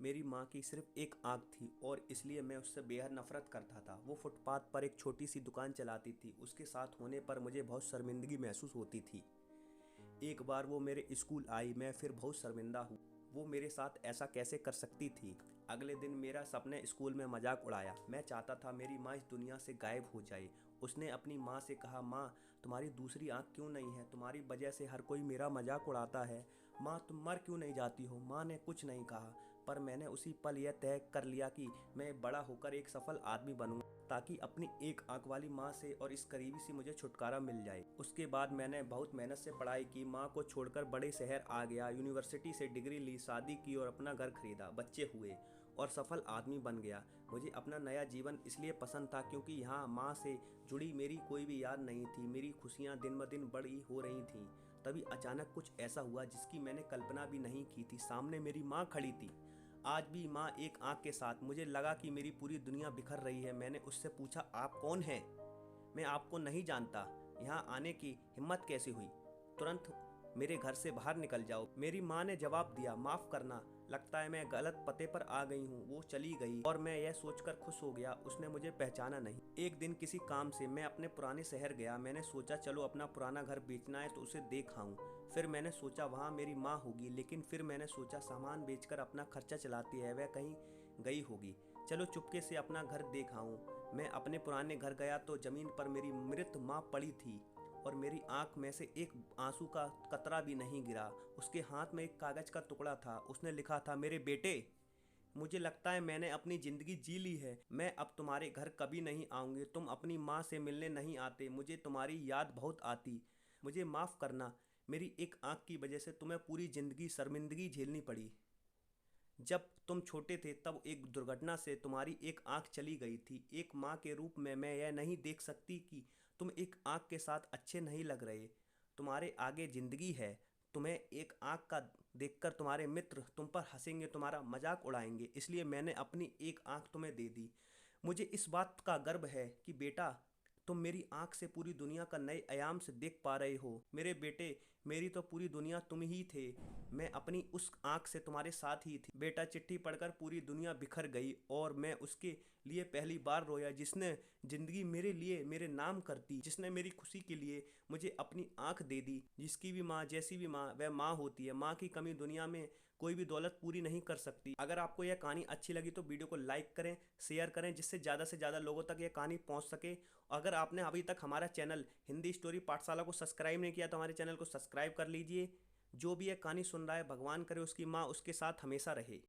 मेरी माँ की सिर्फ एक आँख थी और इसलिए मैं उससे बेहद नफ़रत करता था। वो फुटपाथ पर एक छोटी सी दुकान चलाती थी। उसके साथ होने पर मुझे बहुत शर्मिंदगी महसूस होती थी। एक बार वो मेरे स्कूल आई, मैं फिर बहुत शर्मिंदा हूँ। वो मेरे साथ ऐसा कैसे कर सकती थी। अगले दिन मेरा सबने स्कूल में मजाक उड़ाया। मैं चाहता था मेरी माँ इस दुनिया से गायब हो जाए। उसने अपनी माँ से कहा, माँ तुम्हारी दूसरी आँख क्यों नहीं है? तुम्हारी वजह से हर कोई मेरा मजाक उड़ाता है। माँ तुम मर क्यों नहीं जाती हो? माँ ने कुछ नहीं कहा, पर मैंने उसी पल यह तय कर लिया कि मैं बड़ा होकर एक सफल आदमी बनूंगा, ताकि अपनी एक आंख वाली माँ से और इस करीबी से मुझे छुटकारा मिल जाए। उसके बाद मैंने बहुत मेहनत से पढ़ाई की, माँ को छोड़कर बड़े शहर आ गया, यूनिवर्सिटी से डिग्री ली, शादी की और अपना घर खरीदा, बच्चे हुए और सफल आदमी बन गया। मुझे अपना नया जीवन इसलिए पसंद था क्योंकि यहाँ माँ से जुड़ी मेरी कोई भी याद नहीं थी। मेरी खुशियाँ दिन ब दिन बड़ी हो रही थीं। तभी अचानक कुछ ऐसा हुआ जिसकी मैंने कल्पना भी नहीं की थी। सामने मेरी माँ खड़ी थी, आज भी माँ एक आंख के साथ। मुझे लगा कि मेरी पूरी दुनिया बिखर रही है। मैंने उससे पूछा, आप कौन हैं? मैं आपको नहीं जानता। यहाँ आने की हिम्मत कैसे हुई? तुरंत मेरे घर से बाहर निकल जाओ। मेरी माँ ने जवाब दिया, माफ़ करना, लगता है मैं गलत पते पर आ गई हूँ। वो चली गई और मैं यह सोचकर खुश हो गया उसने मुझे पहचाना नहीं। एक दिन किसी काम से मैं अपने पुराने शहर गया। मैंने सोचा चलो अपना पुराना घर बेचना है तो उसे देख आऊं। फिर मैंने सोचा वहाँ मेरी माँ होगी, लेकिन फिर मैंने सोचा सामान बेचकर अपना खर्चा चलाती है, वह कहीं गई होगी। चलो चुपके से अपना घर देख आऊं। मैं अपने पुराने घर गया तो जमीन पर मेरी मृत माँ पड़ी थी और मेरी आंख में से एक आंसू का कतरा भी नहीं गिरा। उसके हाथ में एक कागज का टुकड़ा था। उसने लिखा था, मेरे बेटे, मुझे लगता है मैंने अपनी ज़िंदगी जी ली है। मैं अब तुम्हारे घर कभी नहीं आऊँगी। तुम अपनी माँ से मिलने नहीं आते। मुझे तुम्हारी याद बहुत आती। मुझे माफ़ करना, मेरी एक आँख की वजह से तुम्हें पूरी ज़िंदगी शर्मिंदगी झेलनी पड़ी। जब तुम छोटे थे तब एक दुर्घटना से तुम्हारी एक आंख चली गई थी। एक माँ के रूप में मैं यह नहीं देख सकती कि तुम एक आंख के साथ अच्छे नहीं लग रहे। तुम्हारे आगे जिंदगी है। तुम्हें एक आंख का देखकर तुम्हारे मित्र तुम पर हंसेंगे, तुम्हारा मजाक उड़ाएंगे, इसलिए मैंने अपनी एक आंख तुम्हें दे दी। मुझे इस बात का गर्व है कि बेटा, तुम मेरी आंख से पूरी दुनिया का नए आयाम से देख पा रहे हो। मेरे बेटे, मेरी तो पूरी दुनिया तुम ही थे। मैं अपनी उस आंख से तुम्हारे साथ ही थी। बेटा, चिट्ठी पढ़कर पूरी दुनिया बिखर गई और मैं उसके लिए पहली बार रोया जिसने जिंदगी मेरे लिए मेरे नाम कर दी, जिसने मेरी खुशी के लिए मुझे अपनी आंख दे दी। जिसकी भी माँ, जैसी भी माँ, वह माँ होती है। माँ की कमी दुनिया में कोई भी दौलत पूरी नहीं कर सकती। अगर आपको यह कहानी अच्छी लगी तो वीडियो को लाइक करें, शेयर करें, जिससे ज़्यादा से ज़्यादा लोगों तक यह कहानी पहुंच सके। अगर आपने अभी तक हमारा चैनल हिंदी स्टोरी पाठशाला को सब्सक्राइब नहीं किया तो हमारे चैनल को सब्सक्राइब कर लीजिए। जो भी यह कहानी सुन रहा है, भगवान करे उसकी माँ उसके साथ हमेशा रहे।